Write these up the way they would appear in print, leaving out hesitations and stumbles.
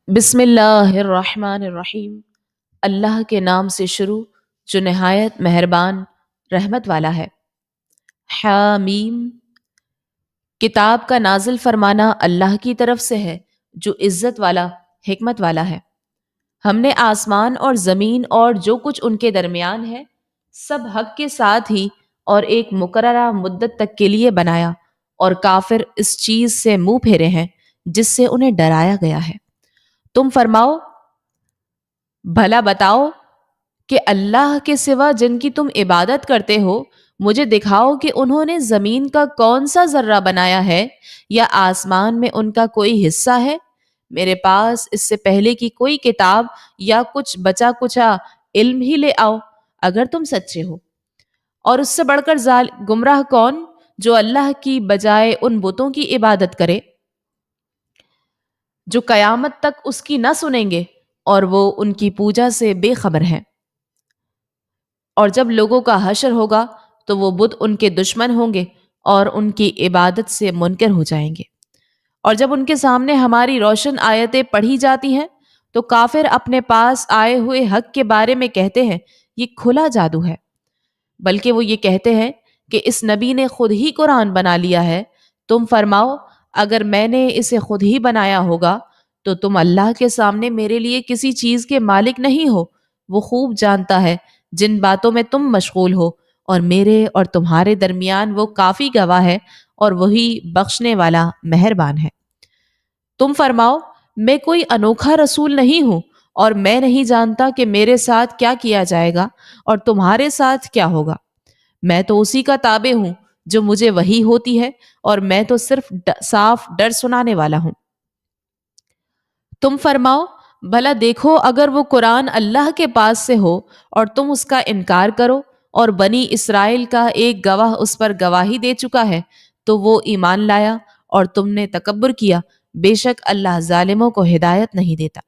بسم اللہ الرحمن الرحیم۔ اللہ کے نام سے شروع جو نہایت مہربان رحمت والا ہے۔ حامیم۔ کتاب کا نازل فرمانا اللہ کی طرف سے ہے جو عزت والا حکمت والا ہے۔ ہم نے آسمان اور زمین اور جو کچھ ان کے درمیان ہے سب حق کے ساتھ ہی اور ایک مقررہ مدت تک کے لیے بنایا، اور کافر اس چیز سے منہ پھیرے ہیں جس سے انہیں ڈرایا گیا ہے۔ تم فرماؤ، بھلا بتاؤ کہ اللہ کے سوا جن کی تم عبادت کرتے ہو مجھے دکھاؤ کہ انہوں نے زمین کا کون سا ذرہ بنایا ہے یا آسمان میں ان کا کوئی حصہ ہے۔ میرے پاس اس سے پہلے کی کوئی کتاب یا کچھ بچا کچا علم ہی لے آؤ اگر تم سچے ہو۔ اور اس سے بڑھ کر گمراہ کون جو اللہ کی بجائے ان بتوں کی عبادت کرے جو قیامت تک اس کی نہ سنیں گے اور وہ ان کی پوجا سے بے خبر ہیں۔ اور جب لوگوں کا حشر ہوگا تو وہ بت ان کے دشمن ہوں گے اور ان کی عبادت سے منکر ہو جائیں گے۔ اور جب ان کے سامنے ہماری روشن آیتیں پڑھی جاتی ہیں تو کافر اپنے پاس آئے ہوئے حق کے بارے میں کہتے ہیں یہ کھلا جادو ہے، بلکہ وہ یہ کہتے ہیں کہ اس نبی نے خود ہی قرآن بنا لیا ہے۔ تم فرماؤ، اگر میں نے اسے خود ہی بنایا ہوگا تو تم اللہ کے سامنے میرے لیے کسی چیز کے مالک نہیں ہو۔ وہ خوب جانتا ہے جن باتوں میں تم مشغول ہو، اور میرے اور تمہارے درمیان وہ کافی گواہ ہے اور وہی بخشنے والا مہربان ہے۔ تم فرماؤ، میں کوئی انوکھا رسول نہیں ہوں اور میں نہیں جانتا کہ میرے ساتھ کیا کیا جائے گا اور تمہارے ساتھ کیا ہوگا۔ میں تو اسی کا تابع ہوں جو مجھے وحی ہوتی ہے، اور میں تو صرف صاف ڈر سنانے والا ہوں۔ تم فرماؤ، بھلا دیکھو اگر وہ قرآن اللہ کے پاس سے ہو اور تم اس کا انکار کرو اور بنی اسرائیل کا ایک گواہ اس پر گواہی دے چکا ہے تو وہ ایمان لایا اور تم نے تکبر کیا، بے شک اللہ ظالموں کو ہدایت نہیں دیتا۔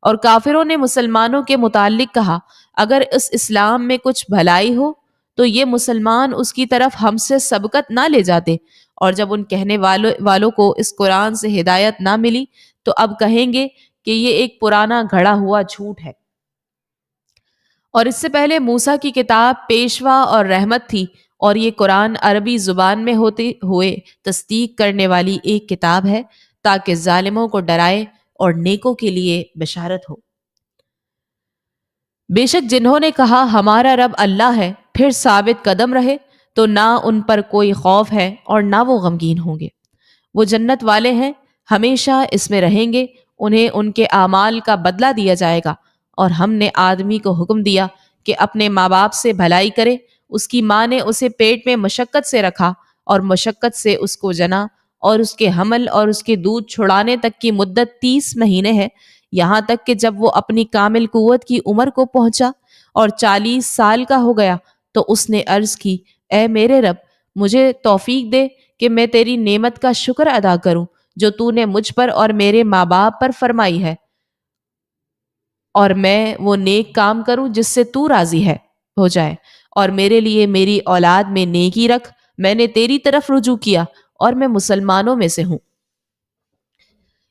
اور کافروں نے مسلمانوں کے متعلق کہا، اگر اس اسلام میں کچھ بھلائی ہو تو یہ مسلمان اس کی طرف ہم سے سبقت نہ لے جاتے، اور جب ان کہنے والوں کو اس قرآن سے ہدایت نہ ملی تو اب کہیں گے کہ یہ ایک پرانا گھڑا ہوا جھوٹ ہے۔ اور اس سے پہلے موسیٰ کی کتاب پیشوا اور رحمت تھی، اور یہ قرآن عربی زبان میں ہوتے ہوئے تصدیق کرنے والی ایک کتاب ہے تاکہ ظالموں کو ڈرائے اور نیکوں کے لیے بشارت ہو۔ بے شک جنہوں نے کہا ہمارا رب اللہ ہے پھر ثابت قدم رہے تو نہ ان پر کوئی خوف ہے اور نہ وہ غمگین ہوں گے۔ وہ جنت والے ہیں، ہمیشہ اس میں رہیں گے، انہیں ان کے اعمال کا بدلہ دیا جائے گا۔ اور ہم نے آدمی کو حکم دیا کہ اپنے ماں باپ سے بھلائی کرے۔ اس کی ماں نے اسے پیٹ میں مشقت سے رکھا اور مشقت سے اس کو جنا، اور اس کے حمل اور اس کے دودھ چھڑانے تک کی مدت 30 مہینے ہے، یہاں تک کہ جب وہ اپنی کامل قوت کی عمر کو پہنچا اور 40 سال کا ہو گیا تو اس نے عرض کی، اے میرے رب، مجھے توفیق دے کہ میں تیری نعمت کا شکر ادا کروں جو تو نے مجھ پر اور میرے ماں باپ پر فرمائی ہے، اور میں وہ نیک کام کروں جس سے تو راضی ہو جائے، اور میرے لیے میری اولاد میں نیکی رکھ۔ میں نے تیری طرف رجوع کیا اور میں مسلمانوں میں سے ہوں۔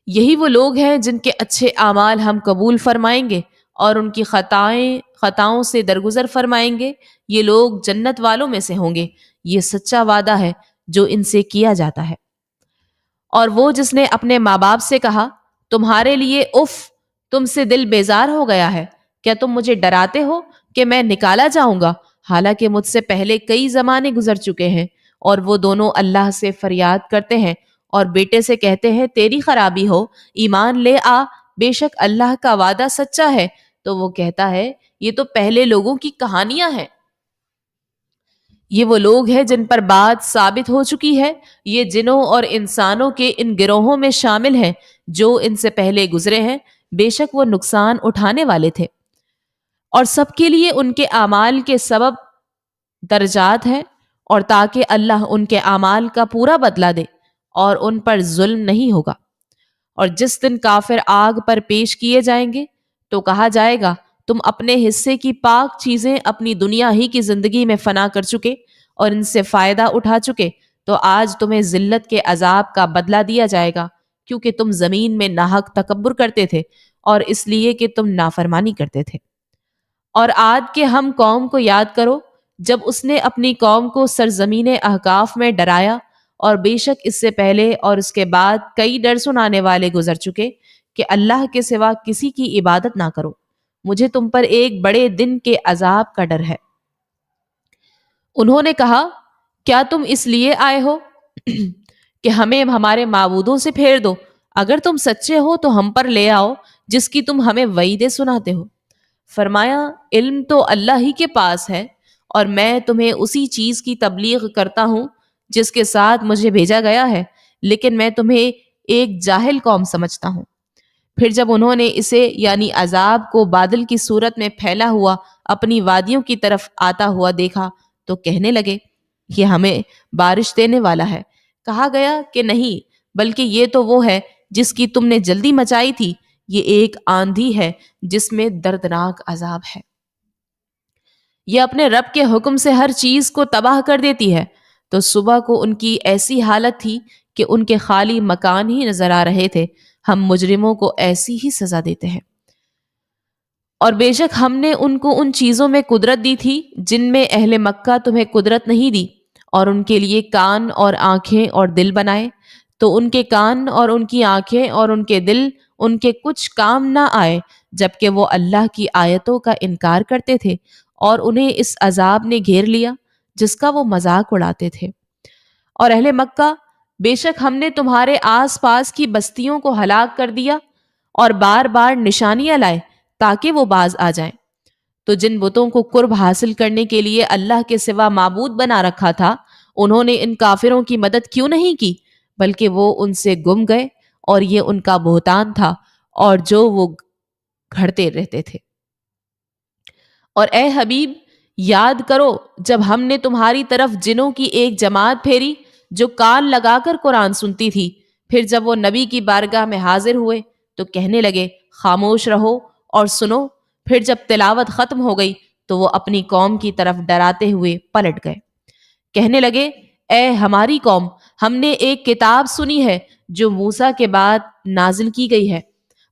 یہی وہ لوگ ہیں جن کے اچھے اعمال ہم قبول فرمائیں گے اور ان کی خطاؤں سے درگزر فرمائیں گے۔ یہ لوگ جنت والوں میں سے ہوں گے، یہ سچا وعدہ ہے جو ان سے کیا جاتا ہے۔ اور وہ جس نے اپنے ماں باپ سے کہا، تمہارے لیے اف، تم سے دل بیزار ہو گیا ہے، کیا تم مجھے ڈراتے ہو کہ میں نکالا جاؤں گا، حالانکہ مجھ سے پہلے کئی زمانے گزر چکے ہیں۔ اور وہ دونوں اللہ سے فریاد کرتے ہیں اور بیٹے سے کہتے ہیں تیری خرابی ہو، ایمان لے آ، بے شک اللہ کا وعدہ سچا ہے۔ تو وہ کہتا ہے یہ تو پہلے لوگوں کی کہانیاں ہیں۔ یہ وہ لوگ ہیں جن پر بات ثابت ہو چکی ہے، یہ جنوں اور انسانوں کے ان گروہوں میں شامل ہیں جو ان سے پہلے گزرے ہیں، بے شک وہ نقصان اٹھانے والے تھے۔ اور سب کے لیے ان کے اعمال کے سبب درجات ہیں، اور تاکہ اللہ ان کے اعمال کا پورا بدلہ دے اور ان پر ظلم نہیں ہوگا۔ اور جس دن کافر آگ پر پیش کیے جائیں گے تو کہا جائے گا تم اپنے حصے کی پاک چیزیں اپنی دنیا ہی کی زندگی میں فنا کر چکے اور ان سے فائدہ اٹھا چکے، تو آج تمہیں ذلت کے عذاب کا بدلہ دیا جائے گا۔ کیونکہ تم زمین میں ناحق تکبر کرتے تھے اور اس لیے کہ تم نافرمانی کرتے تھے۔ اور عاد کے ہم قوم کو یاد کرو جب اس نے اپنی قوم کو سرزمین احقاف میں ڈرایا، اور بے شک اس سے پہلے اور اس کے بعد کئی ڈر سنانے والے گزر چکے کہ اللہ کے سوا کسی کی عبادت نہ کرو، مجھے تم پر ایک بڑے دن کے عذاب کا ڈر ہے۔ انہوں نے کہا، کیا تم اس لیے آئے ہو کہ ہمیں ہمارے معبودوں سے پھیر دو؟ اگر تم سچے ہو تو ہم پر لے آؤ جس کی تم ہمیں وعیدیں سناتے ہو۔ فرمایا، علم تو اللہ ہی کے پاس ہے، اور میں تمہیں اسی چیز کی تبلیغ کرتا ہوں جس کے ساتھ مجھے بھیجا گیا ہے، لیکن میں تمہیں ایک جاہل قوم سمجھتا ہوں۔ پھر جب انہوں نے اسے یعنی عذاب کو بادل کی صورت میں پھیلا ہوا اپنی وادیوں کی طرف آتا ہوا دیکھا تو کہنے لگے، یہ ہمیں بارش دینے والا ہے۔ کہا گیا کہ نہیں، بلکہ یہ تو وہ ہے جس کی تم نے جلدی مچائی تھی، یہ ایک آندھی ہے جس میں دردناک عذاب ہے۔ یہ اپنے رب کے حکم سے ہر چیز کو تباہ کر دیتی ہے۔ تو صبح کو ان کی ایسی حالت تھی کہ ان کے خالی مکان ہی نظر آ رہے تھے۔ ہم مجرموں کو ایسی ہی سزا دیتے ہیں۔ اور بے شک ہم نے ان کو ان چیزوں میں قدرت دی تھی جن میں اہل مکہ تمہیں قدرت نہیں دی، اور ان کے لیے کان اور آنکھیں اور دل بنائے، تو ان کے کان اور ان کی آنکھیں اور ان کے دل ان کے کچھ کام نہ آئے، جبکہ وہ اللہ کی آیتوں کا انکار کرتے تھے، اور انہیں اس عذاب نے گھیر لیا جس کا وہ مذاق اڑاتے تھے۔ اور اہل مکہ، بے شک ہم نے تمہارے آس پاس کی بستیوں کو ہلاک کر دیا اور بار بار نشانیاں لائے تاکہ وہ باز آ جائیں۔ تو جن بتوں کو قرب حاصل کرنے کے لیے اللہ کے سوا معبود بنا رکھا تھا، انہوں نے ان کافروں کی مدد کیوں نہیں کی، بلکہ وہ ان سے گم گئے، اور یہ ان کا بہتان تھا اور جو وہ گھڑتے رہتے تھے۔ اور اے حبیب، یاد کرو جب ہم نے تمہاری طرف جنوں کی ایک جماعت پھیری جو کان لگا کر قرآن سنتی تھی، پھر جب وہ نبی کی بارگاہ میں حاضر ہوئے تو کہنے لگے، خاموش رہو اور سنو۔ پھر جب تلاوت ختم ہو گئی تو وہ اپنی قوم کی طرف ڈراتے ہوئے پلٹ گئے، کہنے لگے، اے ہماری قوم، ہم نے ایک کتاب سنی ہے جو موسیٰ کے بعد نازل کی گئی ہے،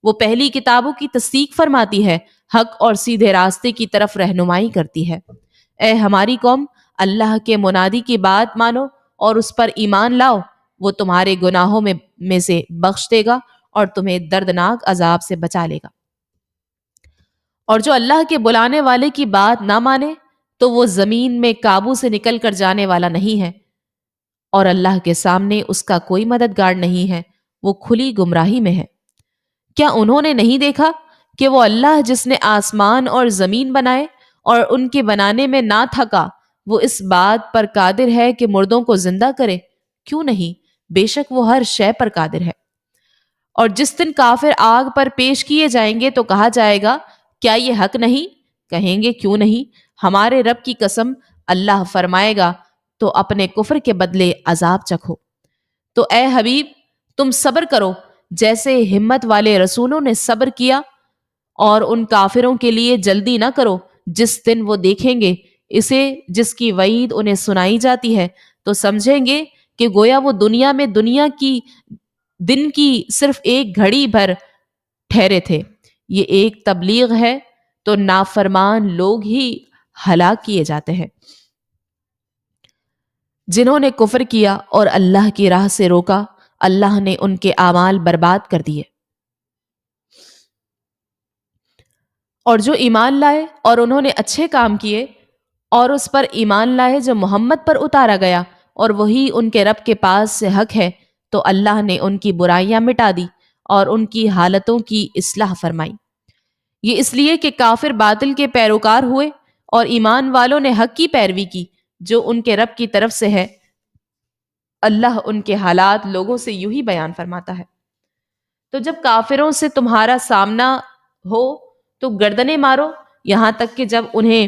وہ پہلی کتابوں کی تصدیق فرماتی ہے، حق اور سیدھے راستے کی طرف رہنمائی کرتی ہے۔ اے ہماری قوم، اللہ کے منادی کی بات مانو اور اس پر ایمان لاؤ، وہ تمہارے گناہوں میں سے بخش دے گا اور تمہیں دردناک عذاب سے بچا لے گا۔ اور جو اللہ کے بلانے والے کی بات نہ مانے تو وہ زمین میں قابو سے نکل کر جانے والا نہیں ہے، اور اللہ کے سامنے اس کا کوئی مددگار نہیں ہے، وہ کھلی گمراہی میں ہے۔ کیا انہوں نے نہیں دیکھا کہ وہ اللہ جس نے آسمان اور زمین بنائے اور ان کے بنانے میں نہ تھکا، وہ اس بات پر قادر ہے کہ مردوں کو زندہ کرے؟ کیوں نہیں، بے شک وہ ہر شے پر قادر ہے۔ اور جس دن کافر آگ پر پیش کیے جائیں گے تو کہا جائے گا، کیا یہ حق نہیں؟ کہیں گے، کیوں نہیں، ہمارے رب کی قسم، اللہ فرمائے گا، تو اپنے کفر کے بدلے عذاب چکھو۔ تو اے حبیب، تم صبر کرو جیسے ہمت والے رسولوں نے صبر کیا، اور ان کافروں کے لیے جلدی نہ کرو جس دن وہ دیکھیں گے اسے جس کی وعید انہیں سنائی جاتی ہے، تو سمجھیں گے کہ گویا وہ دنیا کی دن کی صرف ایک گھڑی بھر ٹھہرے تھے۔ یہ ایک تبلیغ ہے تو نافرمان لوگ ہی ہلاک کیے جاتے ہیں۔ جنہوں نے کفر کیا اور اللہ کی راہ سے روکا، اللہ نے ان کے اعمال برباد کر دیے۔ اور جو ایمان لائے اور انہوں نے اچھے کام کیے اور اس پر ایمان لائے جو محمد پر اتارا گیا، اور وہی ان کے رب کے پاس سے حق ہے، تو اللہ نے ان کی برائیاں مٹا دی اور ان کی حالتوں کی اصلاح فرمائی۔ یہ اس لیے کہ کافر باطل کے پیروکار ہوئے اور ایمان والوں نے حق کی پیروی کی جو ان کے رب کی طرف سے ہے۔ اللہ ان کے حالات لوگوں سے یوں ہی بیان فرماتا ہے۔ تو جب کافروں سے تمہارا سامنا ہو تو گردنیں مارو، یہاں تک کہ جب انہیں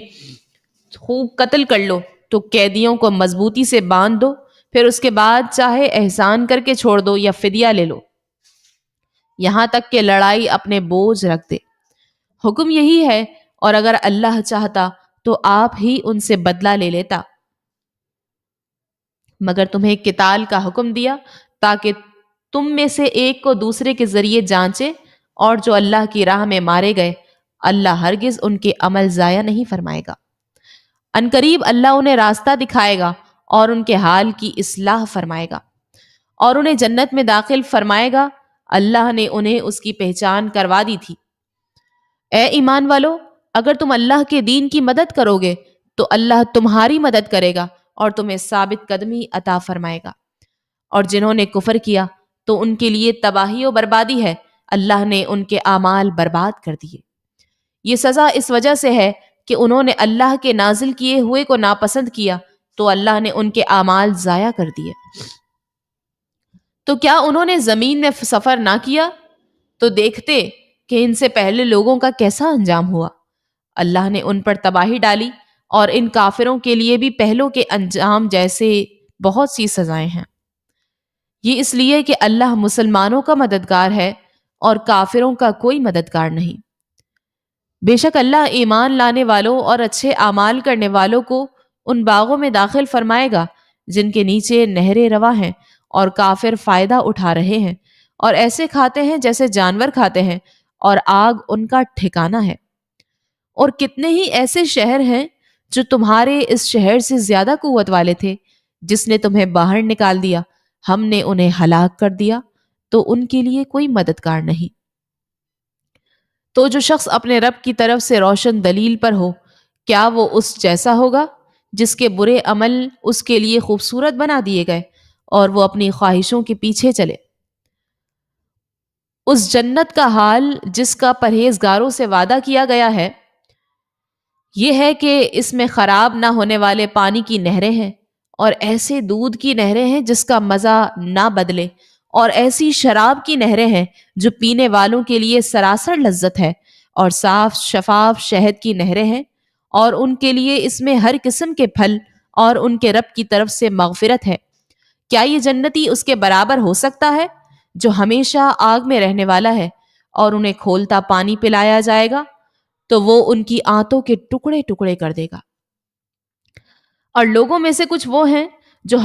خوب قتل کر لو تو قیدیوں کو مضبوطی سے باندھ دو، پھر اس کے بعد چاہے احسان کر کے چھوڑ دو یا فدیہ لے لو، یہاں تک کہ لڑائی اپنے بوجھ رکھ دے۔ حکم یہی ہے، اور اگر اللہ چاہتا تو آپ ہی ان سے بدلہ لے لیتا، مگر تمہیں قتال کا حکم دیا تاکہ تم میں سے ایک کو دوسرے کے ذریعے جانچے، اور جو اللہ کی راہ میں مارے گئے اللہ ہرگز ان کے عمل ضائع نہیں فرمائے گا۔ عنقریب اللہ انہیں راستہ دکھائے گا اور ان کے حال کی اصلاح فرمائے گا اور انہیں جنت میں داخل فرمائے گا۔ اللہ نے انہیں اس کی پہچان کروا دی تھی۔ اے ایمان والو، اگر تم اللہ کے دین کی مدد کرو گے تو اللہ تمہاری مدد کرے گا اور تمہیں ثابت قدمی عطا فرمائے گا، اور جنہوں نے کفر کیا تو ان کے لیے تباہی و بربادی ہے، اللہ نے ان کے اعمال برباد کر دیے۔ یہ سزا اس وجہ سے ہے کہ انہوں نے اللہ کے نازل کیے ہوئے کو ناپسند کیا تو اللہ نے ان کے اعمال ضائع کر دیے۔ تو کیا انہوں نے زمین میں سفر نہ کیا تو دیکھتے کہ ان سے پہلے لوگوں کا کیسا انجام ہوا۔ اللہ نے ان پر تباہی ڈالی، اور ان کافروں کے لیے بھی پہلوں کے انجام جیسے بہت سی سزائیں ہیں۔ یہ اس لیے کہ اللہ مسلمانوں کا مددگار ہے اور کافروں کا کوئی مددگار نہیں۔ بے شک اللہ ایمان لانے والوں اور اچھے اعمال کرنے والوں کو ان باغوں میں داخل فرمائے گا جن کے نیچے نہریں رواں ہیں، اور کافر فائدہ اٹھا رہے ہیں اور ایسے کھاتے ہیں جیسے جانور کھاتے ہیں، اور آگ ان کا ٹھکانہ ہے۔ اور کتنے ہی ایسے شہر ہیں جو تمہارے اس شہر سے زیادہ قوت والے تھے، جس نے تمہیں باہر نکال دیا، ہم نے انہیں ہلاک کر دیا، تو ان کے لیے کوئی مددگار نہیں۔ تو جو شخص اپنے رب کی طرف سے روشن دلیل پر ہو، کیا وہ اس جیسا ہوگا جس کے برے عمل اس کے لیے خوبصورت بنا دیے گئے اور وہ اپنی خواہشوں کے پیچھے چلے؟ اس جنت کا حال جس کا پرہیزگاروں سے وعدہ کیا گیا ہے یہ ہے کہ اس میں خراب نہ ہونے والے پانی کی نہریں ہیں، اور ایسے دودھ کی نہریں ہیں جس کا مزہ نہ بدلے، اور ایسی شراب کی نہریں ہیں جو پینے والوں کے لیے سراسر لذت ہے، اور صاف شفاف شہد کی نہریں ہیں، اور ان کے لیے اس میں ہر قسم کے پھل، اور ان کے رب کی طرف سے مغفرت ہے۔ کیا یہ جنتی اس کے برابر ہو سکتا ہے جو ہمیشہ آگ میں رہنے والا ہے، اور انہیں کھولتا پانی پلایا جائے گا تو وہ ان کی آنتوں کے ٹکڑے ٹکڑے کر دے گا۔ اور لوگوں میں سے کچھ وہ ہیں جو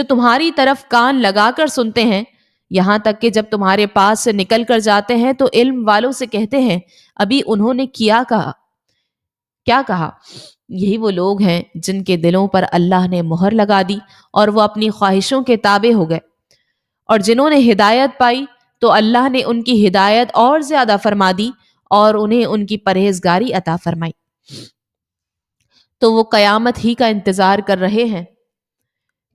تمہاری طرف کان لگا کر سنتے ہیں، یہاں تک کہ جب تمہارے پاس سے نکل کر جاتے ہیں تو علم والوں سے کہتے ہیں ابھی انہوں نے کیا کہا۔ یہی وہ لوگ ہیں جن کے دلوں پر اللہ نے مہر لگا دی اور وہ اپنی خواہشوں کے تابع ہو گئے، اور جنہوں نے ہدایت پائی تو اللہ نے ان کی ہدایت اور زیادہ فرما دی اور انہیں ان کی پرہیزگاری عطا فرمائی۔ تو وہ قیامت ہی کا انتظار کر رہے ہیں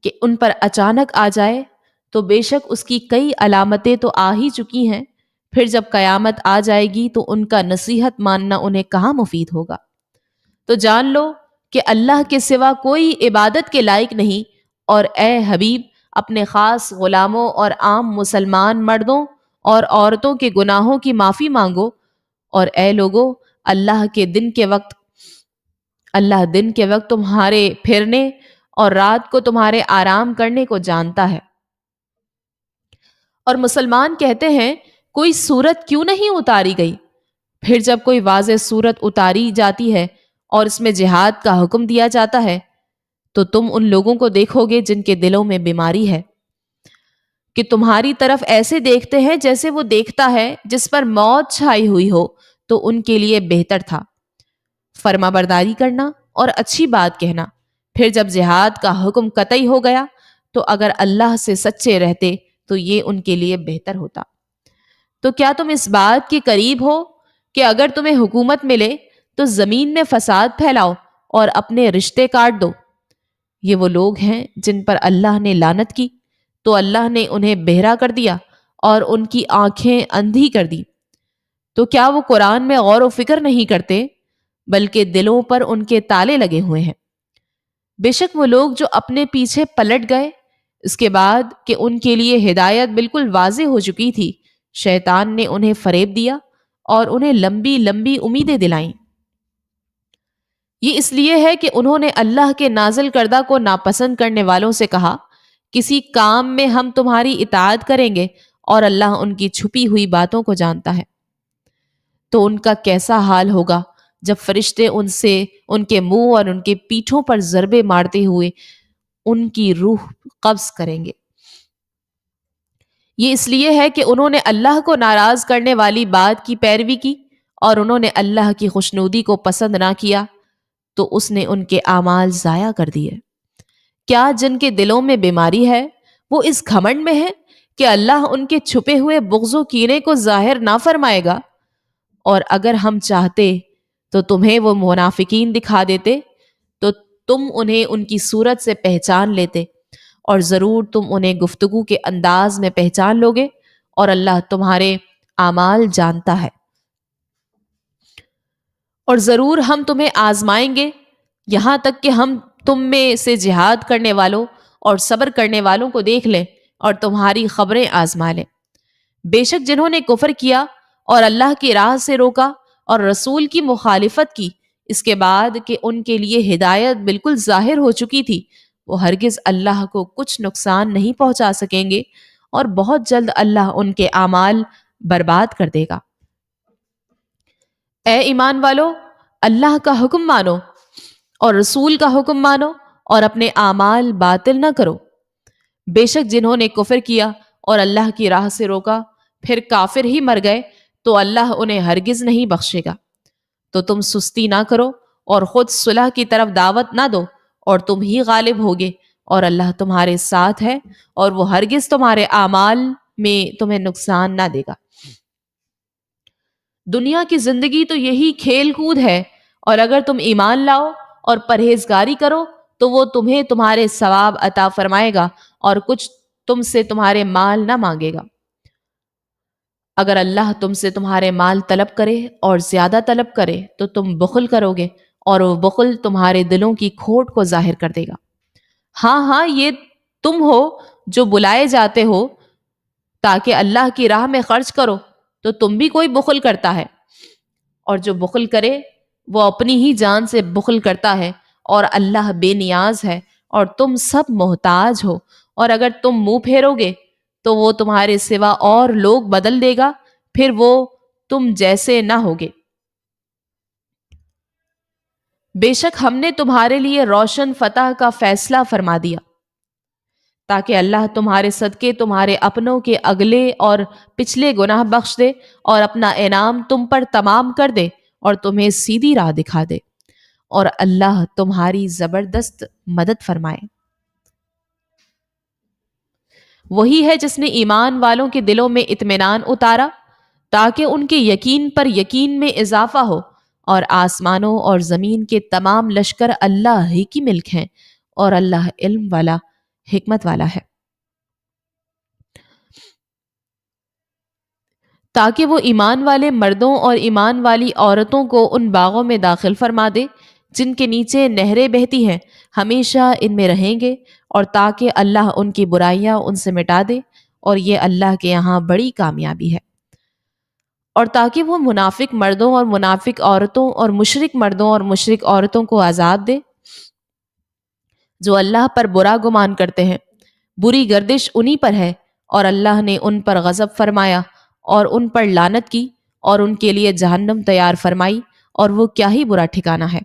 کہ ان پر اچانک آ جائے، تو بے شک اس کی کئی علامتیں تو آ ہی چکی ہیں، پھر جب قیامت آ جائے گی تو ان کا نصیحت ماننا انہیں کہاں مفید ہوگا۔ تو جان لو کہ اللہ کے سوا کوئی عبادت کے لائق نہیں، اور اے حبیب اپنے خاص غلاموں اور عام مسلمان مردوں اور عورتوں کے گناہوں کی معافی مانگو، اور اے لوگو اللہ دن کے وقت تمہارے پھرنے اور رات کو تمہارے آرام کرنے کو جانتا ہے۔ اور مسلمان کہتے ہیں کوئی صورت کیوں نہیں اتاری گئی؟ پھر جب کوئی واضح صورت اتاری جاتی ہے اور اس میں جہاد کا حکم دیا جاتا ہے تو تم ان لوگوں کو دیکھو گے جن کے دلوں میں بیماری ہے کہ تمہاری طرف ایسے دیکھتے ہیں جیسے وہ دیکھتا ہے جس پر موت چھائی ہوئی ہو، تو ان کے لیے بہتر تھا فرما برداری کرنا اور اچھی بات کہنا۔ پھر جب جہاد کا حکم قطعی ہو گیا تو اگر اللہ سے سچے رہتے تو یہ ان کے لیے بہتر ہوتا۔ تو کیا تم اس بات کے قریب ہو کہ اگر تمہیں حکومت ملے تو زمین میں فساد پھیلاؤ اور اپنے رشتے کاٹ دو؟ یہ وہ لوگ ہیں جن پر اللہ نے لعنت کی تو اللہ نے انہیں بہرا کر دیا اور ان کی آنکھیں اندھی کر دی۔ تو کیا وہ قرآن میں غور و فکر نہیں کرتے بلکہ دلوں پر ان کے تالے لگے ہوئے ہیں؟ بے شک وہ لوگ جو اپنے پیچھے پلٹ گئے اس کے بعد کہ ان کے لیے ہدایت بالکل واضح ہو چکی تھی، شیطان نے انہیں فریب دیا اور انہیں لمبی لمبی امیدیں دلائیں۔ یہ اس لیے ہے کہ انہوں نے اللہ کے نازل کردہ کو ناپسند کرنے والوں سے کہا کسی کام میں ہم تمہاری اطاعت کریں گے، اور اللہ ان کی چھپی ہوئی باتوں کو جانتا ہے۔ تو ان کا کیسا حال ہوگا جب فرشتے ان کے منہ اور ان کے پیٹھوں پر ضربے مارتے ہوئے ان کی روح قبض کریں گے۔ یہ اس لیے ہے کہ انہوں نے اللہ کو ناراض کرنے والی بات کی پیروی کی اور انہوں نے اللہ کی خوشنودی کو پسند نہ کیا، تو اس نے ان کے اعمال ضائع کر دیے۔ کیا جن کے دلوں میں بیماری ہے وہ اس گھمنڈ میں ہے کہ اللہ ان کے چھپے ہوئے بغض و کینے کو ظاہر نہ فرمائے گا؟ اور اگر ہم چاہتے تو تمہیں وہ منافقین دکھا دیتے تو تم انہیں ان کی صورت سے پہچان لیتے، اور ضرور تم انہیں گفتگو کے انداز میں پہچان لوگے، اور اللہ تمہارے اعمال جانتا ہے۔ اور ضرور ہم تمہیں آزمائیں گے، یہاں تک کہ ہم تم میں سے جہاد کرنے والوں اور صبر کرنے والوں کو دیکھ لیں اور تمہاری خبریں آزما لیں۔ بے شک جنہوں نے کفر کیا اور اللہ کی راہ سے روکا اور رسول کی مخالفت کی اس کے بعد کہ ان کے لیے ہدایت بالکل ظاہر ہو چکی تھی، وہ ہرگز اللہ کو کچھ نقصان نہیں پہنچا سکیں گے، اور بہت جلد اللہ ان کے اعمال برباد کر دے گا۔ اے ایمان والو، اللہ کا حکم مانو اور رسول کا حکم مانو اور اپنے اعمال باطل نہ کرو۔ بے شک جنہوں نے کفر کیا اور اللہ کی راہ سے روکا پھر کافر ہی مر گئے تو اللہ انہیں ہرگز نہیں بخشے گا۔ تو تم سستی نہ کرو اور خود صلح کی طرف دعوت نہ دو، اور تم ہی غالب ہوگے، اور اللہ تمہارے ساتھ ہے اور وہ ہرگز تمہارے اعمال میں تمہیں نقصان نہ دے گا۔ دنیا کی زندگی تو یہی کھیل کود ہے، اور اگر تم ایمان لاؤ اور پرہیزگاری کرو تو وہ تمہیں تمہارے ثواب عطا فرمائے گا اور کچھ تم سے تمہارے مال نہ مانگے گا۔ اگر اللہ تم سے تمہارے مال طلب کرے اور زیادہ طلب کرے تو تم بخل کرو گے، اور وہ بخل تمہارے دلوں کی کھوٹ کو ظاہر کر دے گا۔ ہاں ہاں، یہ تم ہو جو بلائے جاتے ہو تاکہ اللہ کی راہ میں خرچ کرو، تو تم بھی کوئی بخل کرتا ہے، اور جو بخل کرے وہ اپنی ہی جان سے بخل کرتا ہے، اور اللہ بے نیاز ہے اور تم سب محتاج ہو۔ اور اگر تم منہ پھیرو گے تو وہ تمہارے سوا اور لوگ بدل دے گا، پھر وہ تم جیسے نہ ہوگے۔ بے شک ہم نے تمہارے لیے روشن فتح کا فیصلہ فرما دیا تاکہ اللہ تمہارے صدقے تمہارے اپنوں کے اگلے اور پچھلے گناہ بخش دے اور اپنا انعام تم پر تمام کر دے اور تمہیں سیدھی راہ دکھا دے، اور اللہ تمہاری زبردست مدد فرمائے۔ وہی ہے جس نے ایمان والوں کے دلوں میں اطمینان اتارا تاکہ ان کے یقین پر یقین میں اضافہ ہو، اور آسمانوں اور زمین کے تمام لشکر اللہ ہی کی ملک ہیں، اور اللہ علم والا، حکمت والا ہے۔ تاکہ وہ ایمان والے مردوں اور ایمان والی عورتوں کو ان باغوں میں داخل فرما دے جن کے نیچے نہریں بہتی ہیں، ہمیشہ ان میں رہیں گے، اور تاکہ اللہ ان کی برائیاں ان سے مٹا دے، اور یہ اللہ کے یہاں بڑی کامیابی ہے۔ اور تاکہ وہ منافق مردوں اور منافق عورتوں اور مشرک مردوں اور مشرک عورتوں کو عذاب دے جو اللہ پر برا گمان کرتے ہیں۔ بری گردش انہی پر ہے، اور اللہ نے ان پر غضب فرمایا اور ان پر لعنت کی، اور ان کے لیے جہنم تیار فرمائی، اور وہ کیا ہی برا ٹھکانہ ہے۔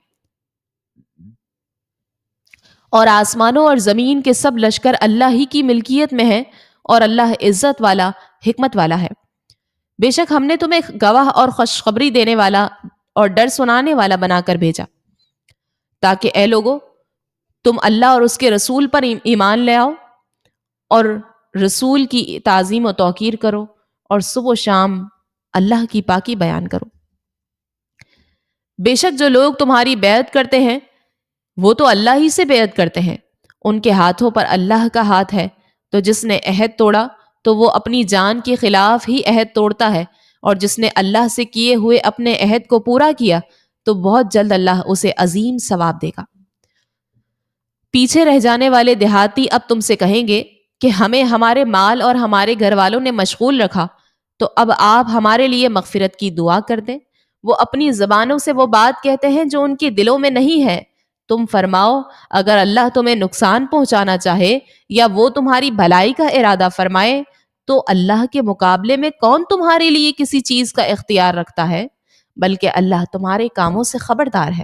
اور آسمانوں اور زمین کے سب لشکر اللہ ہی کی ملکیت میں ہیں، اور اللہ عزت والا، حکمت والا ہے۔ بے شک ہم نے تمہیں گواہ اور خوشخبری دینے والا اور ڈر سنانے والا بنا کر بھیجا تاکہ اے لوگو تم اللہ اور اس کے رسول پر ایمان لے آؤ، اور رسول کی تعظیم و توقیر کرو، اور صبح و شام اللہ کی پاکی بیان کرو۔ بے شک جو لوگ تمہاری بیعت کرتے ہیں وہ تو اللہ ہی سے بیعت کرتے ہیں، ان کے ہاتھوں پر اللہ کا ہاتھ ہے، تو جس نے عہد توڑا تو وہ اپنی جان کے خلاف ہی عہد توڑتا ہے، اور جس نے اللہ سے کیے ہوئے اپنے عہد کو پورا کیا تو بہت جلد اللہ اسے عظیم ثواب دے گا۔ پیچھے رہ جانے والے دیہاتی اب تم سے کہیں گے کہ ہمیں ہمارے مال اور ہمارے گھر والوں نے مشغول رکھا، تو اب آپ ہمارے لیے مغفرت کی دعا کر دیں۔ وہ اپنی زبانوں سے وہ بات کہتے ہیں جو ان کے دلوں میں نہیں ہے۔ تم فرماؤ اگر اللہ تمہیں نقصان پہنچانا چاہے یا وہ تمہاری بھلائی کا ارادہ فرمائے تو اللہ کے مقابلے میں کون تمہارے لیے کسی چیز کا اختیار رکھتا ہے؟ بلکہ اللہ تمہارے کاموں سے خبردار ہے۔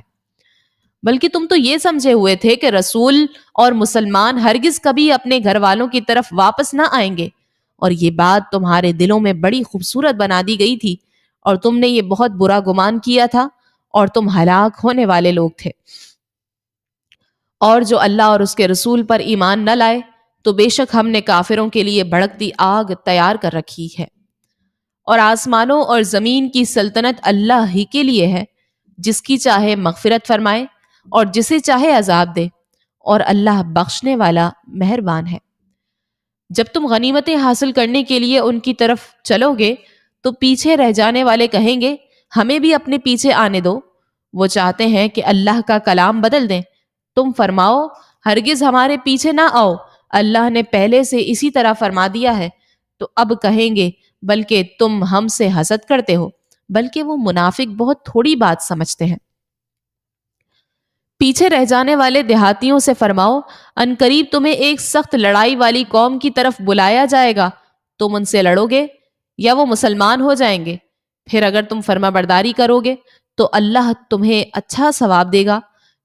بلکہ تم تو یہ سمجھے ہوئے تھے کہ رسول اور مسلمان ہرگز کبھی اپنے گھر والوں کی طرف واپس نہ آئیں گے، اور یہ بات تمہارے دلوں میں بڑی خوبصورت بنا دی گئی تھی، اور تم نے یہ بہت برا گمان کیا تھا، اور تم ہلاک ہونے والے لوگ تھے۔ اور جو اللہ اور اس کے رسول پر ایمان نہ لائے تو بے شک ہم نے کافروں کے لیے بھڑکتی آگ تیار کر رکھی ہے۔ اور آسمانوں اور زمین کی سلطنت اللہ ہی کے لیے ہے، جس کی چاہے مغفرت فرمائے اور جسے چاہے عذاب دے، اور اللہ بخشنے والا مہربان ہے۔ جب تم غنیمتیں حاصل کرنے کے لیے ان کی طرف چلو گے تو پیچھے رہ جانے والے کہیں گے ہمیں بھی اپنے پیچھے آنے دو، وہ چاہتے ہیں کہ اللہ کا کلام بدل دیں۔ تم فرماؤ ہرگز ہمارے پیچھے نہ آؤ، اللہ نے پہلے سے اسی طرح فرما دیا ہے۔ تو اب کہیں گے بلکہ تم ہم سے حسد کرتے ہو، بلکہ وہ منافق بہت تھوڑی بات سمجھتے ہیں۔ پیچھے رہ جانے والے دیہاتیوں سے فرماؤ ان قریب تمہیں ایک سخت لڑائی والی قوم کی طرف بلایا جائے گا، تم ان سے لڑو گے یا وہ مسلمان ہو جائیں گے؟ پھر اگر تم فرما برداری کرو گے تو اللہ تمہیں اچھا ثواب دے گا،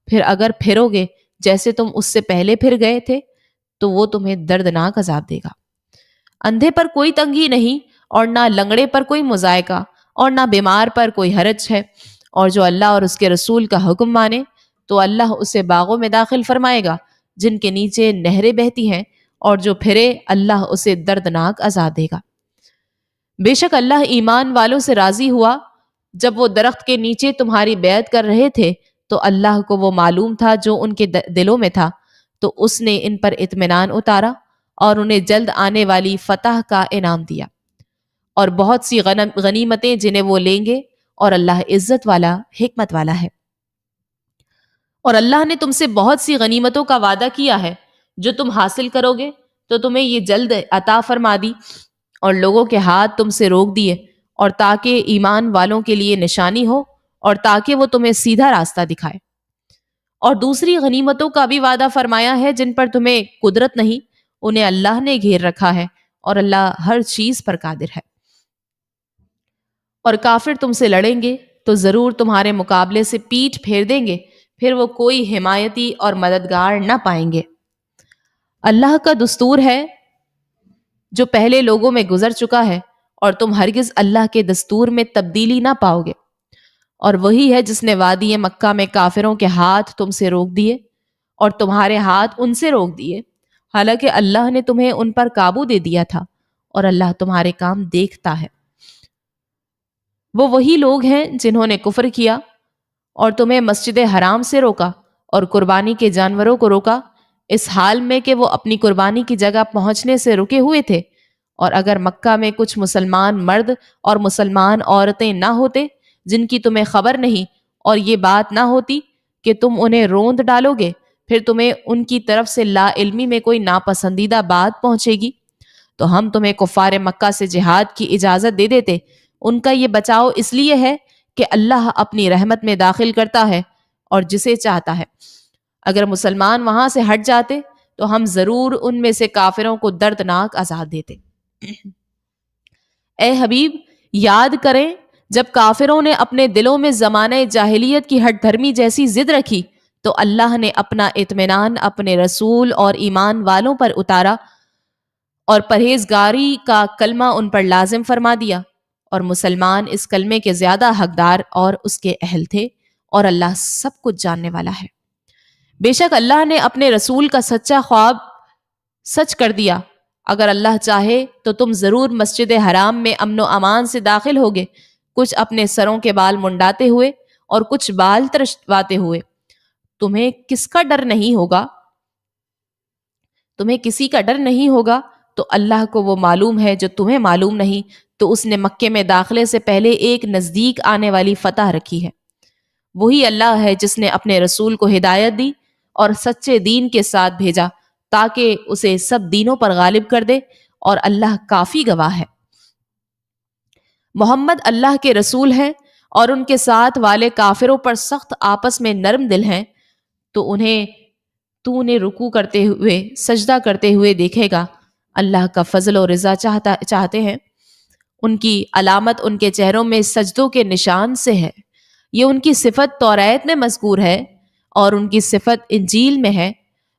پھر اگر پھرو گے جیسے تم اس سے پہلے پھر گئے تھے تو وہ تمہیں دردناک عذاب دے گا۔ اندھے پر کوئی تنگی نہیں، اور نہ لنگڑے پر کوئی مضائقہ، اور نہ بیمار پر کوئی حرج ہے، اور جو اللہ اور اس کے رسول کا حکم مانے تو اللہ اسے باغوں میں داخل فرمائے گا جن کے نیچے نہریں بہتی ہیں، اور جو پھرے اللہ اسے دردناک عذاب دے گا۔ بے شک اللہ ایمان والوں سے راضی ہوا جب وہ درخت کے نیچے تمہاری بیعت کر رہے تھے تو اللہ کو وہ معلوم تھا جو ان کے دلوں میں تھا، تو اس نے ان پر اطمینان اتارا اور انہیں جلد آنے والی فتح کا انعام دیا اور بہت سی غنیمتیں جنہیں وہ لیں گے، اور اللہ عزت والا حکمت والا ہے۔ اور اللہ نے تم سے بہت سی غنیمتوں کا وعدہ کیا ہے، جو تم حاصل کرو گے تو تمہیں یہ جلد عطا فرما دی، اور لوگوں کے ہاتھ تم سے روک دیے، اور تاکہ ایمان والوں کے لیے نشانی ہو اور تاکہ وہ تمہیں سیدھا راستہ دکھائے۔ اور دوسری غنیمتوں کا بھی وعدہ فرمایا ہے جن پر تمہیں قدرت نہیں، انہیں اللہ نے گھیر رکھا ہے، اور اللہ ہر چیز پر قادر ہے۔ اور کافر تم سے لڑیں گے تو ضرور تمہارے مقابلے سے پیٹھ پھیر دیں گے، پھر وہ کوئی حمایتی اور مددگار نہ پائیں گے۔ اللہ کا دستور ہے جو پہلے لوگوں میں گزر چکا ہے، اور تم ہرگز اللہ کے دستور میں تبدیلی نہ پاؤ گے۔ اور وہی ہے جس نے وادی مکہ میں کافروں کے ہاتھ تم سے روک دیے اور تمہارے ہاتھ ان سے روک دیے، حالانکہ اللہ نے تمہیں ان پر قابو دے دیا تھا، اور اللہ تمہارے کام دیکھتا ہے۔ وہ وہی لوگ ہیں جنہوں نے کفر کیا اور تمہیں مسجد حرام سے روکا اور قربانی کے جانوروں کو روکا، اس حال میں کہ وہ اپنی قربانی کی جگہ پہنچنے سے رکے ہوئے تھے۔ اور اگر مکہ میں کچھ مسلمان مرد اور مسلمان عورتیں نہ ہوتے جن کی تمہیں خبر نہیں، اور یہ بات نہ ہوتی کہ تم انہیں روند ڈالو گے، پھر تمہیں ان کی طرف سے لا علمی میں کوئی ناپسندیدہ بات پہنچے گی، تو ہم تمہیں کفار مکہ سے جہاد کی اجازت دے دیتے۔ ان کا یہ بچاؤ اس لیے ہے کہ اللہ اپنی رحمت میں داخل کرتا ہے اور جسے چاہتا ہے۔ اگر مسلمان وہاں سے ہٹ جاتے تو ہم ضرور ان میں سے کافروں کو دردناک عذاب دیتے۔ اے حبیب، یاد کریں جب کافروں نے اپنے دلوں میں زمانہ جاہلیت کی ہٹ دھرمی جیسی ضد رکھی تو اللہ نے اپنا اطمینان اپنے رسول اور ایمان والوں پر اتارا اور پرہیزگاری کا کلمہ ان پر لازم فرما دیا، اور مسلمان اس کلمے کے زیادہ حقدار اور اس کے اہل تھے، اور اللہ سب کچھ جاننے والا ہے۔ بے شک اللہ نے اپنے رسول کا سچا خواب سچ کر دیا۔ اگر اللہ چاہے تو تم ضرور مسجد حرام میں امن و امان سے داخل ہوگے، کچھ اپنے سروں کے بال منڈاتے ہوئے اور کچھ بال ترشواتے ہوئے۔ تمہیں کس کا ڈر نہیں ہوگا؟ تمہیں کسی کا ڈر نہیں ہوگا تو اللہ کو وہ معلوم ہے جو تمہیں معلوم نہیں، تو اس نے مکے میں داخلے سے پہلے ایک نزدیک آنے والی فتح رکھی ہے۔ وہی اللہ ہے جس نے اپنے رسول کو ہدایت دی اور سچے دین کے ساتھ بھیجا تاکہ اسے سب دینوں پر غالب کر دے، اور اللہ کافی گواہ ہے۔ محمد اللہ کے رسول ہیں اور ان کے ساتھ والے کافروں پر سخت آپس میں نرم دل ہیں، تو انہیں رکوع کرتے ہوئے سجدہ کرتے ہوئے دیکھے گا۔ اللہ کا فضل و رضا چاہتے ہیں۔ ان کی علامت ان کے چہروں میں سجدوں کے نشان سے ہے۔ یہ ان کی صفت توریت میں مذکور ہے اور ان کی صفت انجیل میں ہے۔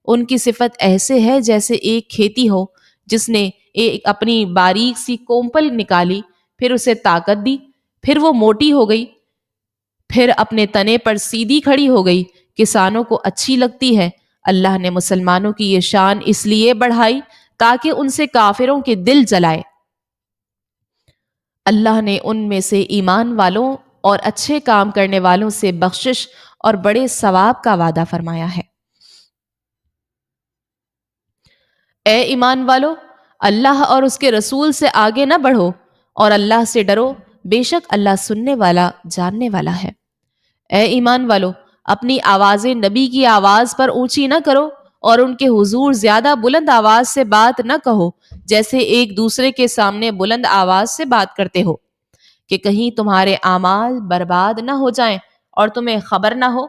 ان کی صفت ایسے ہے جیسے ایک کھیتی ہو جس نے ایک اپنی باریک سی کومپل نکالی، پھر اسے طاقت دی، پھر وہ موٹی ہو گئی، پھر اپنے تنے پر سیدھی کھڑی ہو گئی، کسانوں کو اچھی لگتی ہے۔ اللہ نے مسلمانوں کی یہ شان اس لیے بڑھائی تاکہ ان سے کافروں کے دل جلائے۔ اللہ نے ان میں سے ایمان والوں اور اچھے کام کرنے والوں سے بخشش اور بڑے ثواب کا وعدہ فرمایا ہے۔ اے ایمان والو، اللہ اور اس کے رسول سے آگے نہ بڑھو اور اللہ سے ڈرو، بے شک اللہ سننے والا جاننے والا ہے۔ اے ایمان والو، اپنی آوازیں نبی کی آواز پر اونچی نہ کرو اور ان کے حضور زیادہ بلند آواز سے بات نہ کہو جیسے ایک دوسرے کے سامنے بلند آواز سے بات کرتے ہو کہ کہیں تمہارے اعمال برباد نہ ہو جائیں اور تمہیں خبر نہ ہو۔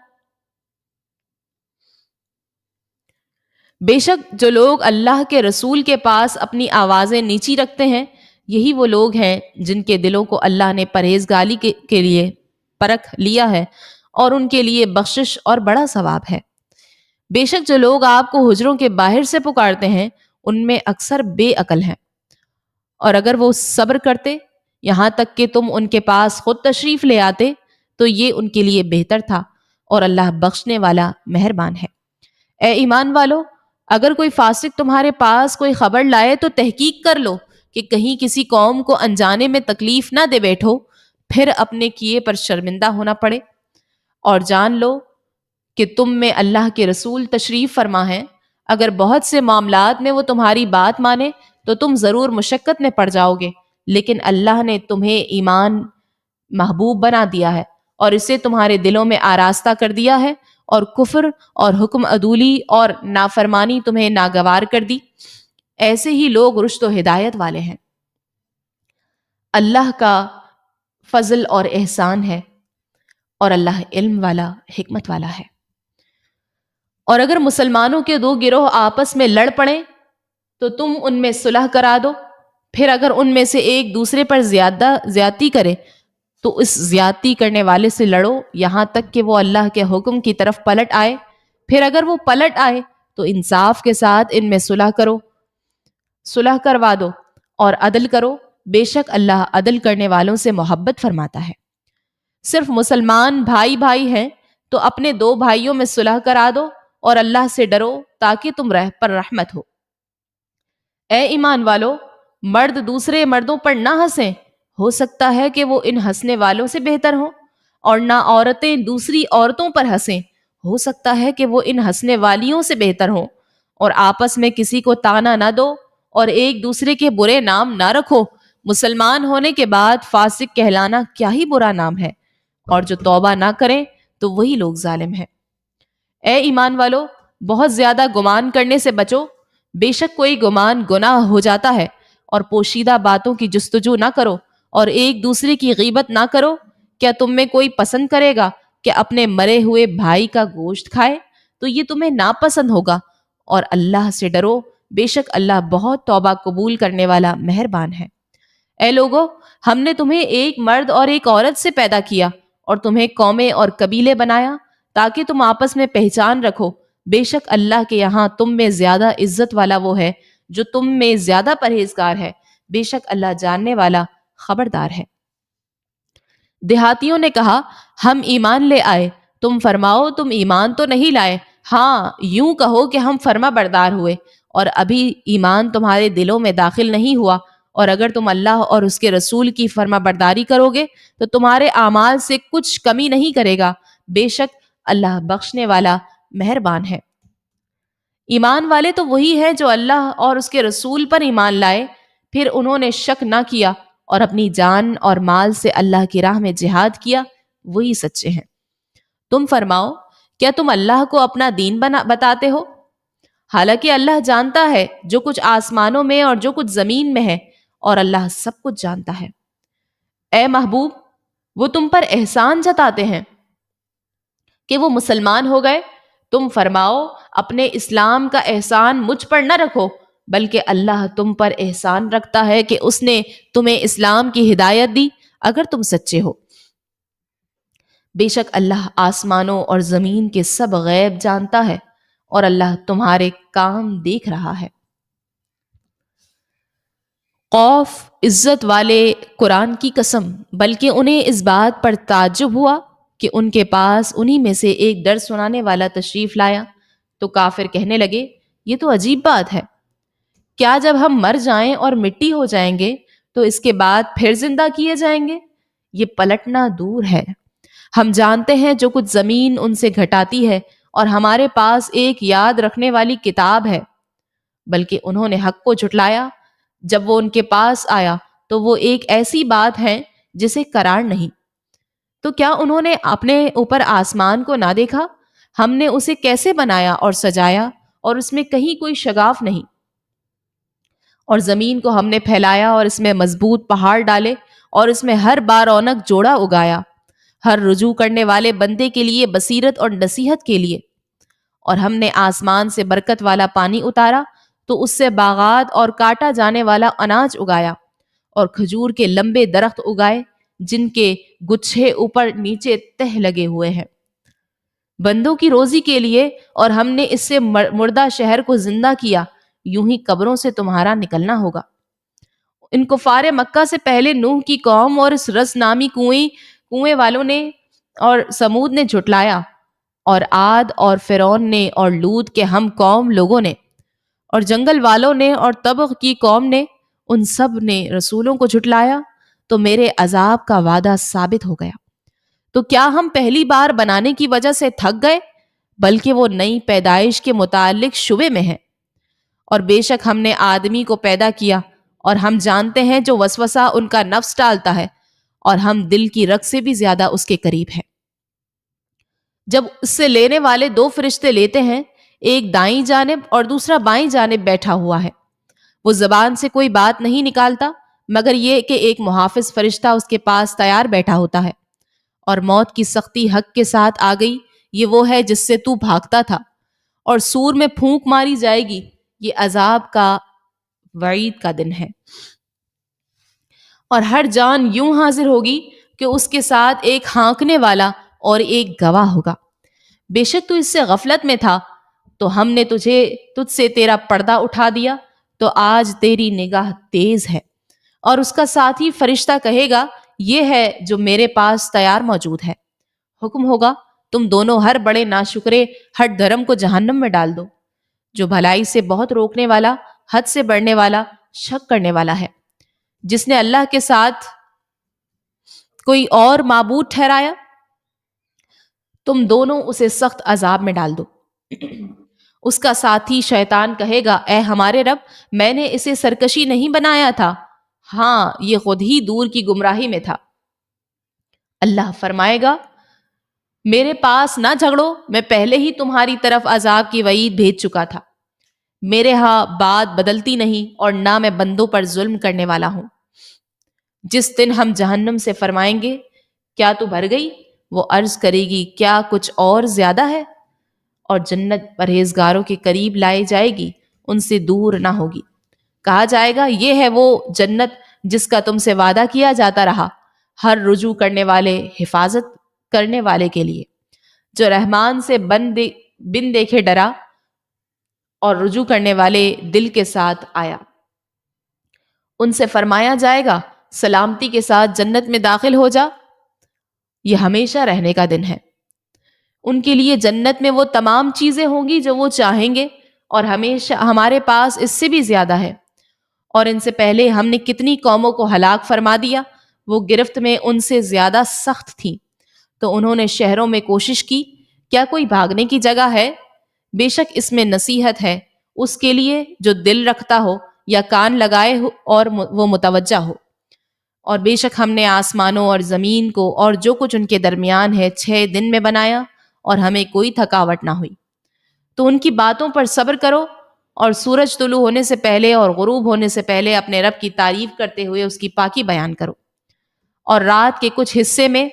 بے شک جو لوگ اللہ کے رسول کے پاس اپنی آوازیں نیچی رکھتے ہیں، یہی وہ لوگ ہیں جن کے دلوں کو اللہ نے پرہیزگاری کے لیے پرکھ لیا ہے اور ان کے لیے بخشش اور بڑا ثواب ہے۔ بے شک جو لوگ آپ کو حجروں کے باہر سے پکارتے ہیں ان میں اکثر بے عقل ہیں، اور اگر وہ صبر کرتے یہاں تک کہ تم ان کے پاس خود تشریف لے آتے تو یہ ان کے لیے بہتر تھا، اور اللہ بخشنے والا مہربان ہے۔ اے ایمان والو، اگر کوئی فاسق تمہارے پاس کوئی خبر لائے تو تحقیق کر لو کہ کہیں کسی قوم کو انجانے میں تکلیف نہ دے بیٹھو، پھر اپنے کیے پر شرمندہ ہونا پڑے۔ اور جان لو کہ تم میں اللہ کے رسول تشریف فرما ہے، اگر بہت سے معاملات میں وہ تمہاری بات مانے تو تم ضرور مشقت میں پڑ جاؤ گے، لیکن اللہ نے تمہیں ایمان محبوب بنا دیا ہے اور اسے تمہارے دلوں میں آراستہ کر دیا ہے، اور کفر اور حکم عدولی اور نافرمانی تمہیں ناگوار کر دی۔ ایسے ہی لوگ رشد و ہدایت والے ہیں۔ اللہ کا فضل اور احسان ہے، اور اللہ علم والا حکمت والا ہے۔ اور اگر مسلمانوں کے دو گروہ آپس میں لڑ پڑیں تو تم ان میں صلح کرا دو، پھر اگر ان میں سے ایک دوسرے پر زیادتی کرے تو اس زیادتی کرنے والے سے لڑو یہاں تک کہ وہ اللہ کے حکم کی طرف پلٹ آئے، پھر اگر وہ پلٹ آئے تو انصاف کے ساتھ ان میں صلح کروا دو اور عدل کرو، بے شک اللہ عدل کرنے والوں سے محبت فرماتا ہے۔ صرف مسلمان بھائی بھائی ہیں تو اپنے دو بھائیوں میں صلح کرا دو اور اللہ سے ڈرو تاکہ تم پر رحمت ہو۔ اے ایمان والو، مرد دوسرے مردوں پر نہ ہنسیں، ہو سکتا ہے کہ وہ ان ہنسنے والوں سے بہتر ہوں، اور نہ عورتیں دوسری عورتوں پر ہنسیں، ہو سکتا ہے کہ وہ ان ہنسنے والیوں سے بہتر ہوں، اور آپس میں کسی کو طعنہ نہ دو اور ایک دوسرے کے برے نام نہ رکھو۔ مسلمان ہونے کے بعد فاسق کہلانا کیا ہی برا نام ہے، اور جو توبہ نہ کریں تو وہی لوگ ظالم ہیں۔ اے ایمان والو، بہت زیادہ گمان کرنے سے بچو، بے شک کوئی گمان گناہ ہو جاتا ہے، اور پوشیدہ باتوں کی جستجو نہ کرو اور ایک دوسرے کی غیبت نہ کرو۔ کیا تم میں کوئی پسند کرے گا کہ اپنے مرے ہوئے بھائی کا گوشت کھائے؟ تو یہ تمہیں ناپسند ہوگا، اور اللہ سے ڈرو، بے شک اللہ بہت توبہ قبول کرنے والا مہربان ہے۔ اے لوگو، ہم نے تمہیں ایک مرد اور ایک عورت سے پیدا کیا اور تمہیں قومیں اور قبیلے بنایا تاکہ تم آپس میں پہچان رکھو، بے شک اللہ کے یہاں تم میں زیادہ عزت والا وہ ہے جو تم میں زیادہ پرہیزگار ہے، بے شک اللہ جاننے والا خبردار ہے۔ دیہاتیوں نے کہا، ہم ایمان لے آئے۔ تم فرماؤ، تم ایمان تو نہیں لائے، ہاں یوں کہو کہ ہم فرما بردار ہوئے، اور ابھی ایمان تمہارے دلوں میں داخل نہیں ہوا، اور اگر تم اللہ اور اس کے رسول کی فرما برداری کرو گے تو تمہارے اعمال سے کچھ کمی نہیں کرے گا، بے شک اللہ بخشنے والا مہربان ہے۔ ایمان والے تو وہی ہیں جو اللہ اور اس کے رسول پر ایمان لائے، پھر انہوں نے شک نہ کیا اور اپنی جان اور مال سے اللہ کی راہ میں جہاد کیا، وہی سچے ہیں۔ تم فرماؤ، کیا تم اللہ کو اپنا دین بتاتے ہو؟ حالانکہ اللہ جانتا ہے جو کچھ آسمانوں میں اور جو کچھ زمین میں ہے، اور اللہ سب کچھ جانتا ہے۔ اے محبوب، وہ تم پر احسان جتاتے ہیں کہ وہ مسلمان ہو گئے، تم فرماؤ اپنے اسلام کا احسان مجھ پر نہ رکھو، بلکہ اللہ تم پر احسان رکھتا ہے کہ اس نے تمہیں اسلام کی ہدایت دی اگر تم سچے ہو۔ بے شک اللہ آسمانوں اور زمین کے سب غیب جانتا ہے، اور اللہ تمہارے کام دیکھ رہا ہے۔ خوف عزت والے قرآن کی قسم، بلکہ انہیں اس بات پر تعجب ہوا کہ ان کے پاس انہی میں سے ایک ڈر سنانے والا تشریف لایا۔ تو کافر کہنے لگے، یہ تو عجیب بات ہے، کیا جب ہم مر جائیں اور مٹی ہو جائیں گے تو اس کے بعد پھر زندہ کیے جائیں گے؟ یہ پلٹنا دور ہے، ہم جانتے ہیں جو کچھ زمین ان سے گھٹاتی ہے، اور ہمارے پاس ایک یاد رکھنے والی کتاب ہے۔ بلکہ انہوں نے حق کو جھٹلایا۔ جب وہ ان کے پاس آیا تو وہ ایک ایسی بات ہے جسے قرار نہیں۔ تو کیا انہوں نے اپنے اوپر آسمان کو نہ دیکھا؟ ہم نے اسے کیسے بنایا اور سجایا، اور اس میں کہیں کوئی شگاف نہیں۔ اور زمین کو ہم نے پھیلایا اور اس میں مضبوط پہاڑ ڈالے، اور اس میں ہر بار رونق جوڑا اگایا، ہر رجوع کرنے والے بندے کے لیے بصیرت اور نصیحت کے لیے۔ اور ہم نے آسمان سے برکت والا پانی اتارا تو اس سے باغات اور کاٹا جانے والا اناج اگایا، اور کھجور کے لمبے درخت اگائے جن کے گچھے اوپر نیچے تہ لگے ہوئے ہیں بندوں کی روزی کے لیے۔ اور ہم نے اس سے مردہ شہر کو زندہ کیا، یوں ہی قبروں سے تمہارا نکلنا ہوگا۔ ان کفار مکہ سے پہلے نوح کی قوم اور اس رس نامی کنویں والوں نے اور سمود نے جھٹلایا، اور عاد اور فرعون نے اور لوط کے ہم قوم لوگوں نے اور جنگل والوں نے اور طبق کی قوم نے، ان سب نے رسولوں کو جھٹلایا، تو میرے عذاب کا وعدہ ثابت ہو گیا۔ تو کیا ہم پہلی بار بنانے کی وجہ سے تھک گئے؟ بلکہ وہ نئی پیدائش کے متعلق شبے میں ہے۔ اور بے شک ہم نے آدمی کو پیدا کیا، اور ہم جانتے ہیں جو وسوسہ ان کا نفس ڈالتا ہے، اور ہم دل کی رگ سے بھی زیادہ اس کے قریب ہیں۔ جب اس سے لینے والے دو فرشتے لیتے ہیں، ایک دائیں جانب اور دوسرا بائیں جانب بیٹھا ہوا ہے، وہ زبان سے کوئی بات نہیں نکالتا مگر یہ کہ ایک محافظ فرشتہ اس کے پاس تیار بیٹھا ہوتا ہے۔ اور موت کی سختی حق کے ساتھ آ گئی، یہ وہ ہے جس سے تو بھاگتا تھا، اور سور میں پھونک ماری جائے گی، یہ عذاب کا وعید کا دن ہے۔ اور ہر جان یوں حاضر ہوگی کہ اس کے ساتھ ایک ہانکنے والا اور ایک گواہ ہوگا۔ بے شک تو اس سے غفلت میں تھا، تو ہم نے تجھ سے تیرا پردہ اٹھا دیا، تو آج تیری نگاہ تیز ہے۔ اور اس کا ساتھی فرشتہ کہے گا، یہ ہے جو میرے پاس تیار موجود ہے۔ حکم ہوگا، تم دونوں ہر بڑے ناشکرے ہٹ دھرم کو جہنم میں ڈال دو، جو بھلائی سے بہت روکنے والا، حد سے بڑھنے والا، شک کرنے والا ہے۔ جس نے اللہ کے ساتھ کوئی اور معبود ٹھہرایا، تم دونوں اسے سخت عذاب میں ڈال دو۔ اس کا ساتھی شیطان کہے گا، اے ہمارے رب، میں نے اسے سرکشی نہیں بنایا تھا، ہاں یہ خود ہی دور کی گمراہی میں تھا۔ اللہ فرمائے گا، میرے پاس نہ جھگڑو، میں پہلے ہی تمہاری طرف عذاب کی وعید بھیج چکا تھا۔ میرے ہاں بات بدلتی نہیں، اور نہ میں بندوں پر ظلم کرنے والا ہوں۔ جس دن ہم جہنم سے فرمائیں گے، کیا تو بھر گئی؟ وہ عرض کرے گی، کیا کچھ اور زیادہ ہے؟ اور جنت پرہیزگاروں کے قریب لائی جائے گی، ان سے دور نہ ہوگی۔ کہا جائے گا، یہ ہے وہ جنت جس کا تم سے وعدہ کیا جاتا رہا، ہر رجوع کرنے والے، حفاظت کرنے والے کے لیے، جو رحمان سے بن دیکھے ڈرا اور رجوع کرنے والے دل کے ساتھ آیا۔ ان سے فرمایا جائے گا، سلامتی کے ساتھ جنت میں داخل ہو جا، یہ ہمیشہ رہنے کا دن ہے۔ ان کے لیے جنت میں وہ تمام چیزیں ہوں گی جو وہ چاہیں گے، اور ہمیشہ ہمارے پاس اس سے بھی زیادہ ہے۔ اور ان سے پہلے ہم نے کتنی قوموں کو ہلاک فرما دیا، وہ گرفت میں ان سے زیادہ سخت تھیں، تو انہوں نے شہروں میں کوشش کی، کیا کوئی بھاگنے کی جگہ ہے؟ بے شک اس میں نصیحت ہے اس کے لیے جو دل رکھتا ہو یا کان لگائے ہو اور وہ متوجہ ہو۔ اور بے شک ہم نے آسمانوں اور زمین کو اور جو کچھ ان کے درمیان ہے 6 دن میں بنایا، اور ہمیں کوئی تھکاوٹ نہ ہوئی۔ تو ان کی باتوں پر صبر کرو، اور سورج طلوع ہونے سے پہلے اور غروب ہونے سے پہلے اپنے رب کی تعریف کرتے ہوئے اس کی پاکی بیان کرو، اور رات کے کچھ حصے میں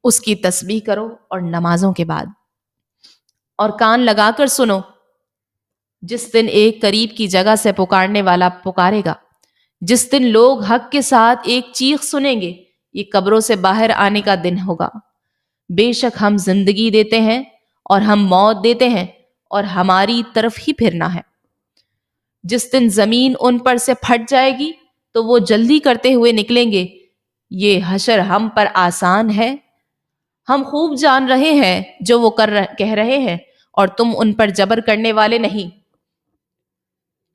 اس کی تسبیح کرو، اور نمازوں کے بعد، اور کان لگا کر سنو، جس دن ایک قریب کی جگہ سے پکارنے والا پکارے گا، جس دن لوگ حق کے ساتھ ایک چیخ سنیں گے، یہ قبروں سے باہر آنے کا دن ہوگا۔ بے شک ہم زندگی دیتے ہیں اور ہم موت دیتے ہیں، اور ہماری طرف ہی پھرنا ہے۔ جس دن زمین ان پر سے پھٹ جائے گی تو وہ جلدی کرتے ہوئے نکلیں گے، یہ حشر ہم پر آسان ہے؟ ہم خوب جان رہے ہیں جو وہ کہہ رہے ہیں، اور تم ان پر جبر کرنے والے نہیں۔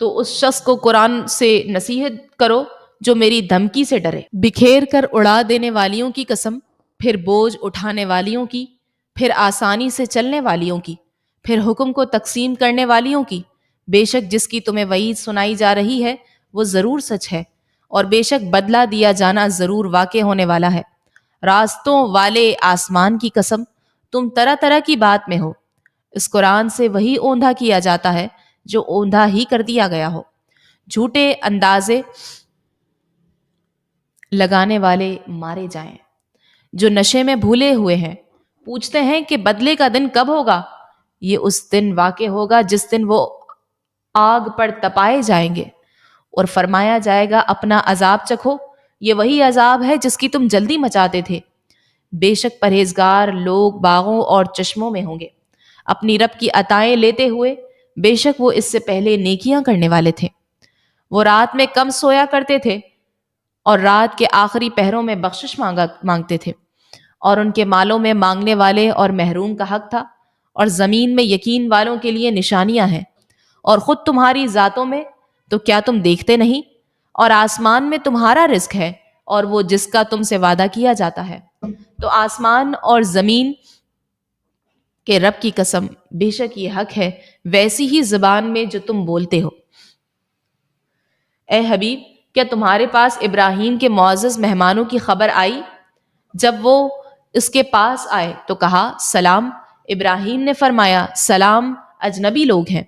تو اس شخص کو قرآن سے نصیحت کرو جو میری دھمکی سے ڈرے۔ بکھیر کر اڑا دینے والیوں کی قسم، پھر بوجھ اٹھانے والیوں کی، پھر آسانی سے چلنے والیوں کی، پھر حکم کو تقسیم کرنے والیوں کی۔ بے شک جس کی تمہیں وعید سنائی جا رہی ہے وہ ضرور سچ ہے، اور بے شک بدلہ دیا جانا ضرور واقع ہونے والا ہے۔ راستوں والے آسمان کی قسم، تم طرح طرح کی بات میں ہو۔ اس قرآن سے وہی اوندھا کیا جاتا ہے جو اوندھا ہی کر دیا گیا ہو۔ جھوٹے اندازے لگانے والے مارے جائیں جو نشے میں بھولے ہوئے ہیں، پوچھتے ہیں کہ بدلے کا دن کب ہوگا؟ یہ اس دن واقع ہوگا جس دن وہ آگ پر تپائے جائیں گے اور فرمایا جائے گا اپنا عذاب چکھو، یہ وہی عذاب ہے جس کی تم جلدی مچاتے تھے۔ بے شک پرہیزگار لوگ باغوں اور چشموں میں ہوں گے اپنی رب کی عطائیں لیتے ہوئے، بے شک وہ اس سے پہلے نیکیاں کرنے والے تھے۔ وہ رات میں کم سویا کرتے تھے اور رات کے آخری پہروں میں بخشش مانگتے تھے، اور ان کے مالوں میں مانگنے والے اور محروم کا حق تھا، اور زمین میں یقین والوں کے لیے نشانیاں ہیں، اور خود تمہاری ذاتوں میں تو کیا تم دیکھتے نہیں؟ اور آسمان میں تمہارا رزق ہے اور وہ جس کا تم سے وعدہ کیا جاتا ہے۔ تو آسمان اور زمین کے رب کی قسم، بے شک یہ حق ہے ویسی ہی زبان میں جو تم بولتے ہو۔ اے حبیب، کیا تمہارے پاس ابراہیم کے معزز مہمانوں کی خبر آئی؟ جب وہ اس کے پاس آئے تو کہا سلام۔ ابراہیم نے فرمایا سلام، اجنبی لوگ ہیں۔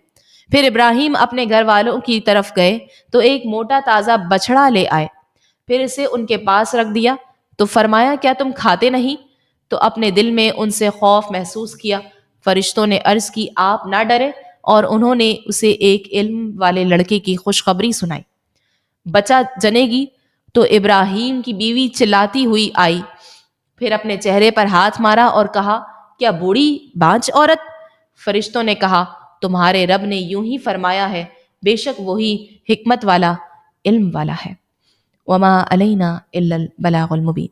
پھر ابراہیم اپنے گھر والوں کی طرف گئے تو ایک موٹا تازہ بچڑا لے آئے، پھر اسے ان کے پاس رکھ دیا تو فرمایا کیا تم کھاتے نہیں؟ تو اپنے دل میں ان سے خوف محسوس کیا۔ فرشتوں نے عرض کی آپ نہ ڈرے، اور انہوں نے اسے ایک علم والے لڑکے کی خوشخبری سنائی۔ بچہ جنے گی تو ابراہیم کی بیوی چلاتی ہوئی آئی، پھر اپنے چہرے پر ہاتھ مارا اور کہا کیا بوڑھی بانجھ عورت؟ فرشتوں نے کہا تمہارے رب نے یوں ہی فرمایا ہے، بے شک وہی حکمت والا، علم والا ہے۔ وما علینا الا البلاغ المبین۔